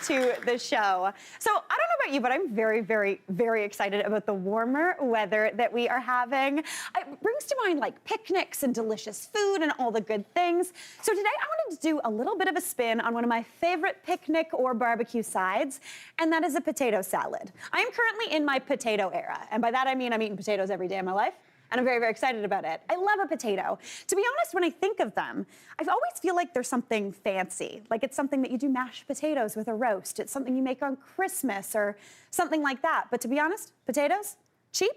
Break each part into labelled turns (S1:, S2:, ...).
S1: to the show. So I don't know about you, but I'm very, very, very excited about the warmer weather that we are having. It brings to mind like picnics and delicious food and all the good things. So today I wanted to do a little bit of a spin on one of my favorite picnic or barbecue sides, and that is a potato salad. I am currently in my potato era, and by that I mean I'm eating potatoes every day of my life. And I'm very, very excited about it. I love a potato. To be honest, when I think of them, I always feel like there's something fancy. Like it's something that you do mashed potatoes with a roast. It's something you make on Christmas or something like that. But to be honest, potatoes, cheap,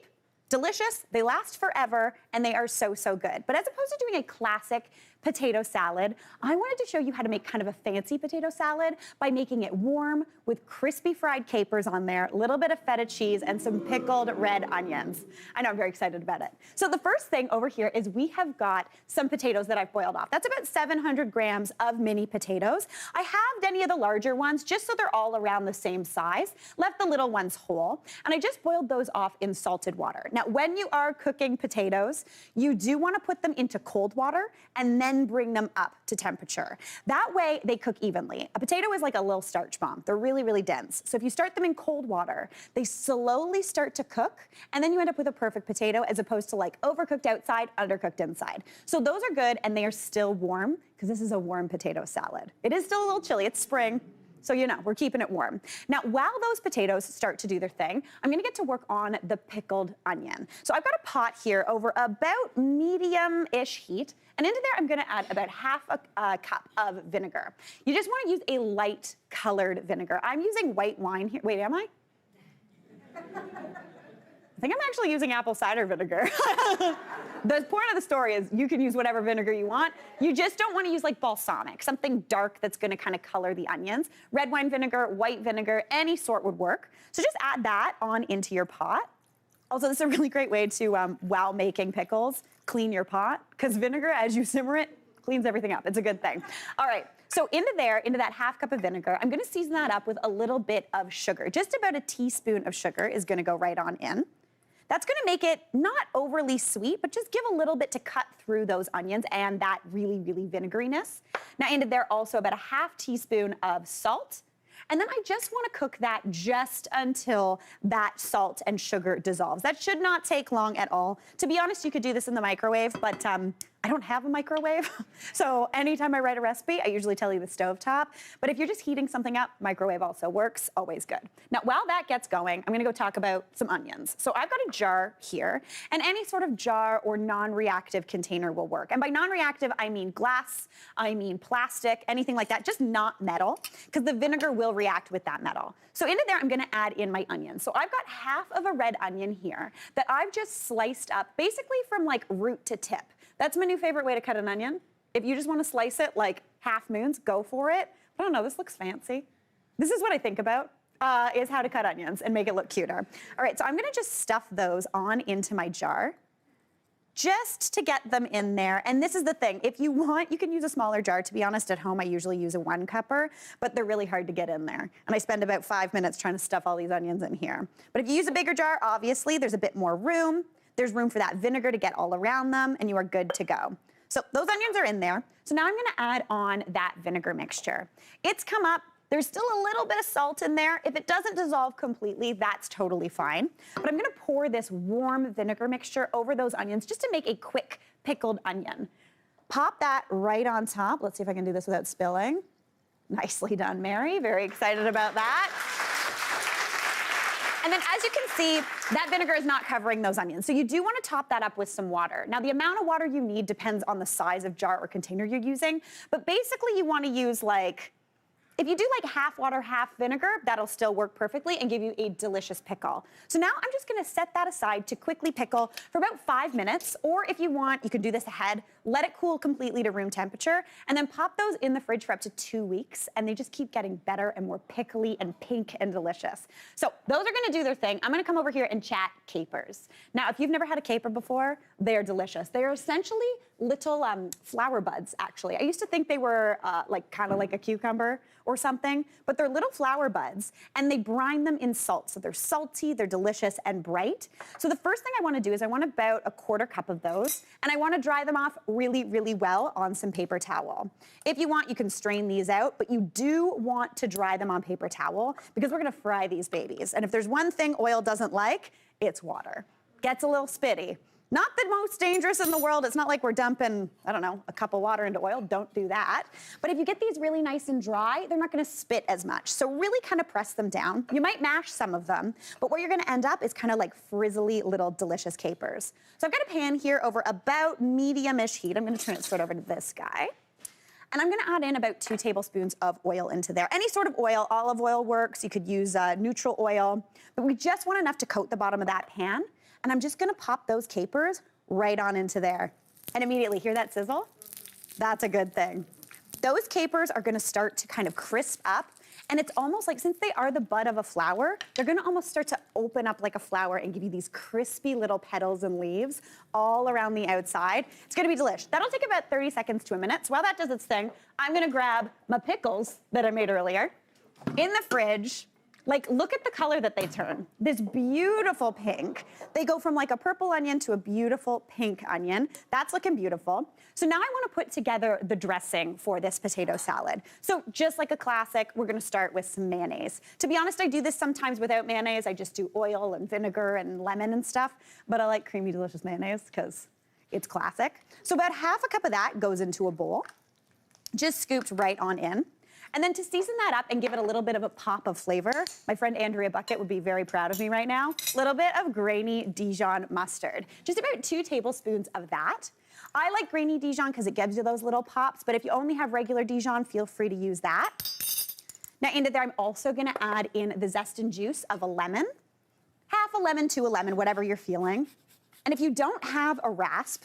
S1: delicious, they last forever, and they are so, so good. But as opposed to doing a classic potato salad, I wanted to show you how to make kind of a fancy potato salad by making it warm with crispy fried capers on there, a little bit of feta cheese, and some pickled red onions. I know, I'm very excited about it. So the first thing over here is we have got some potatoes that I've boiled off. That's about 700 grams of mini potatoes. I halved any of the larger ones just so they're all around the same size, left the little ones whole, and I just boiled those off in salted water. Now, when you are cooking potatoes, you do want to put them into cold water and then bring them up to temperature. That way they cook evenly. A potato is like a little starch bomb. They're really, really dense. So if you start them in cold water, they slowly start to cook, and then you end up with a perfect potato as opposed to like overcooked outside, undercooked inside. So those are good, and they are still warm because this is a warm potato salad. It is still a little chilly. It's spring. So you know, we're keeping it warm. Now, while those potatoes start to do their thing, I'm gonna get to work on the pickled onion. So I've got a pot here over about medium-ish heat, and into there I'm gonna add about half a cup of vinegar. You just wanna use a light colored vinegar. I'm using white wine here. Wait, am I? I think I'm actually using apple cider vinegar. The point of the story is you can use whatever vinegar you want. You just don't want to use like balsamic, something dark that's going to kind of color the onions. Red wine vinegar, white vinegar, any sort would work. So just add that on into your pot. Also, this is a really great way to, while making pickles, clean your pot, because vinegar, as you simmer it, cleans everything up. It's a good thing. All right. So into that half cup of vinegar, I'm going to season that up with a little bit of sugar. Just about a teaspoon of sugar is going to go right on in. That's gonna make it not overly sweet, but just give a little bit to cut through those onions and that really, really vinegariness. Now into there also about a half teaspoon of salt. And then I just wanna cook that just until that salt and sugar dissolves. That should not take long at all. To be honest, you could do this in the microwave, but I don't have a microwave. So anytime I write a recipe, I usually tell you the stovetop. But if you're just heating something up, microwave also works, always good. Now, while that gets going, I'm gonna go talk about some onions. So I've got a jar here, and any sort of jar or non-reactive container will work. And by non-reactive, I mean glass, I mean plastic, anything like that, just not metal, because the vinegar will react with that metal. So into there, I'm gonna add in my onions. So I've got half of a red onion here that I've just sliced up, basically from like root to tip. That's my new favorite way to cut an onion. If you just want to slice it like half moons, go for it. But I don't know, this looks fancy. This is what I think about, is how to cut onions and make it look cuter. All right, so I'm gonna just stuff those on into my jar just to get them in there. And this is the thing, if you want, you can use a smaller jar. To be honest, at home, I usually use a 1-cupper, but they're really hard to get in there. And I spend about 5 minutes trying to stuff all these onions in here. But if you use a bigger jar, obviously, there's a bit more room. There's room for that vinegar to get all around them, and you are good to go. So those onions are in there. So now I'm gonna add on that vinegar mixture. It's come up. There's still a little bit of salt in there. If it doesn't dissolve completely, that's totally fine. But I'm gonna pour this warm vinegar mixture over those onions just to make a quick pickled onion. Pop that right on top. Let's see if I can do this without spilling. Nicely done, Mary. Very excited about that. And then as you can see, that vinegar is not covering those onions. So you do want to top that up with some water. Now the amount of water you need depends on the size of jar or container you're using, but basically you want to use like, if you do like half water, half vinegar, that'll still work perfectly and give you a delicious pickle. So now I'm just gonna set that aside to quickly pickle for about 5 minutes, or if you want, you can do this ahead, let it cool completely to room temperature, and then pop those in the fridge for up to 2 weeks, and they just keep getting better and more pickly and pink and delicious. So those are gonna do their thing. I'm gonna come over here and chat capers. Now, if you've never had a caper before, they are delicious. They are essentially little flower buds, actually. I used to think they were like kind of like a cucumber or something, but they're little flower buds, and they brine them in salt. So they're salty, they're delicious, and bright. So the first thing I want to do is I want about a 1/4 cup of those, and I want to dry them off really, really well on some paper towel. If you want, you can strain these out, but you do want to dry them on paper towel because we're going to fry these babies. And if there's one thing oil doesn't like, it's water. Gets a little spitty. Not the most dangerous in the world. It's not like we're dumping, I don't know, a cup of water into oil. Don't do that. But if you get these really nice and dry, they're not going to spit as much. So really kind of press them down. You might mash some of them, but what you're going to end up is kind of like frizzly little delicious capers. So I've got a pan here over about medium-ish heat. I'm going to turn it straight over to this guy. And I'm going to add in about 2 tablespoons of oil into there. Any sort of oil, olive oil works. You could use neutral oil, but we just want enough to coat the bottom of that pan. And I'm just gonna pop those capers right on into there. And immediately, hear that sizzle? That's a good thing. Those capers are gonna start to kind of crisp up, and it's almost like, since they are the bud of a flower, they're gonna almost start to open up like a flower and give you these crispy little petals and leaves all around the outside. It's gonna be delicious. That'll take about 30 seconds to a minute. So while that does its thing, I'm gonna grab my pickles that I made earlier in the fridge. Like, look at the color that they turn. This beautiful pink. They go from like a purple onion to a beautiful pink onion. That's looking beautiful. So now I want to put together the dressing for this potato salad. So just like a classic, we're going to start with some mayonnaise. To be honest, I do this sometimes without mayonnaise. I just do oil and vinegar and lemon and stuff. But I like creamy, delicious mayonnaise because it's classic. So about 1/2 cup of that goes into a bowl, just scooped right on in. And then to season that up and give it a little bit of a pop of flavor, my friend Andrea Bucket would be very proud of me right now. A little bit of grainy Dijon mustard. Just about 2 tablespoons of that. I like grainy Dijon because it gives you those little pops, but if you only have regular Dijon, feel free to use that. Now into there, I'm also gonna add in the zest and juice of a lemon. 1/2 a lemon to a lemon, whatever you're feeling. And if you don't have a rasp,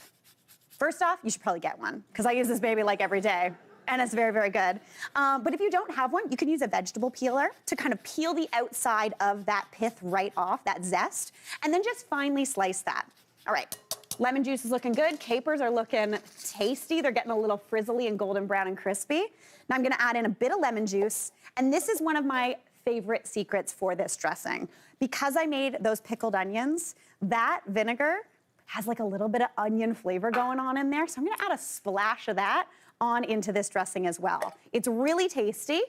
S1: first off, you should probably get one because I use this baby like every day. And it's very, very good. But if you don't have one, you can use a vegetable peeler to kind of peel the outside of that pith right off, that zest, and then just finely slice that. All right, lemon juice is looking good. Capers are looking tasty. They're getting a little frizzly and golden brown and crispy. Now I'm gonna add in a bit of lemon juice, and this is one of my favorite secrets for this dressing. Because I made those pickled onions, that vinegar has like a little bit of onion flavor going on in there, so I'm gonna add a splash of that on into this dressing as well. It's really tasty,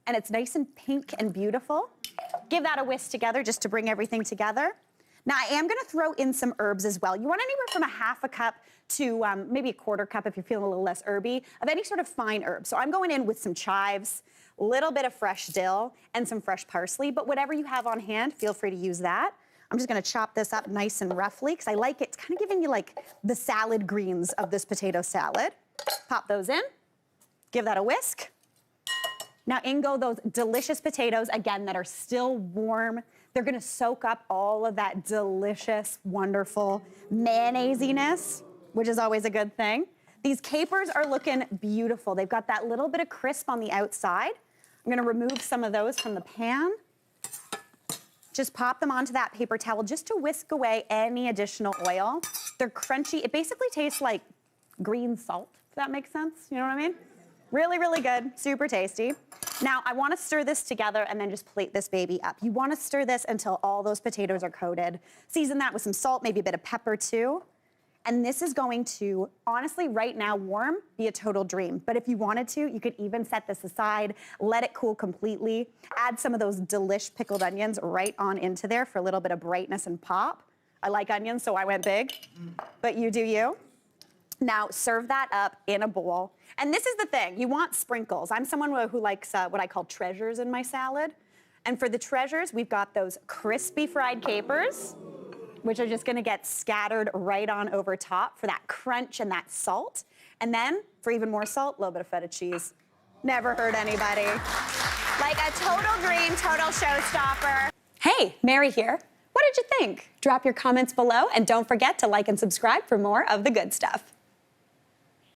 S1: and it's nice and pink and beautiful. Give that a whisk together just to bring everything together. Now I am gonna throw in some herbs as well. You want anywhere from 1/2 cup to maybe a 1/4 cup if you're feeling a little less herby, of any sort of fine herb. So I'm going in with some chives, a little bit of fresh dill, and some fresh parsley, but whatever you have on hand, feel free to use that. I'm just gonna chop this up nice and roughly because I like it. It's kind of giving you like the salad greens of this potato salad. Pop those in, give that a whisk. Now in go those delicious potatoes, again, that are still warm. They're gonna soak up all of that delicious, wonderful mayonnaise-iness, which is always a good thing. These capers are looking beautiful. They've got that little bit of crisp on the outside. I'm gonna remove some of those from the pan. Just pop them onto that paper towel just to whisk away any additional oil. They're crunchy. It basically tastes like green salt, if that makes sense. You know what I mean? Really, really good, super tasty. Now, I wanna stir this together and then just plate this baby up. You wanna stir this until all those potatoes are coated. Season that with some salt, maybe a bit of pepper too. And this is going to, honestly, right now, warm, be a total dream. But if you wanted to, you could even set this aside, let it cool completely, add some of those delish pickled onions right on into there for a little bit of brightness and pop. I like onions, so I went big, but you do you. Now, serve that up in a bowl. And this is the thing, you want sprinkles. I'm someone who likes what I call treasures in my salad. And for the treasures, we've got those crispy fried capers, which are just gonna get scattered right on over top for that crunch and that salt. And then, for even more salt, a little bit of feta cheese. Never hurt anybody. Like a total dream, total showstopper. Hey, Mary here. What did you think? Drop your comments below, and don't forget to like and subscribe for more of the good stuff.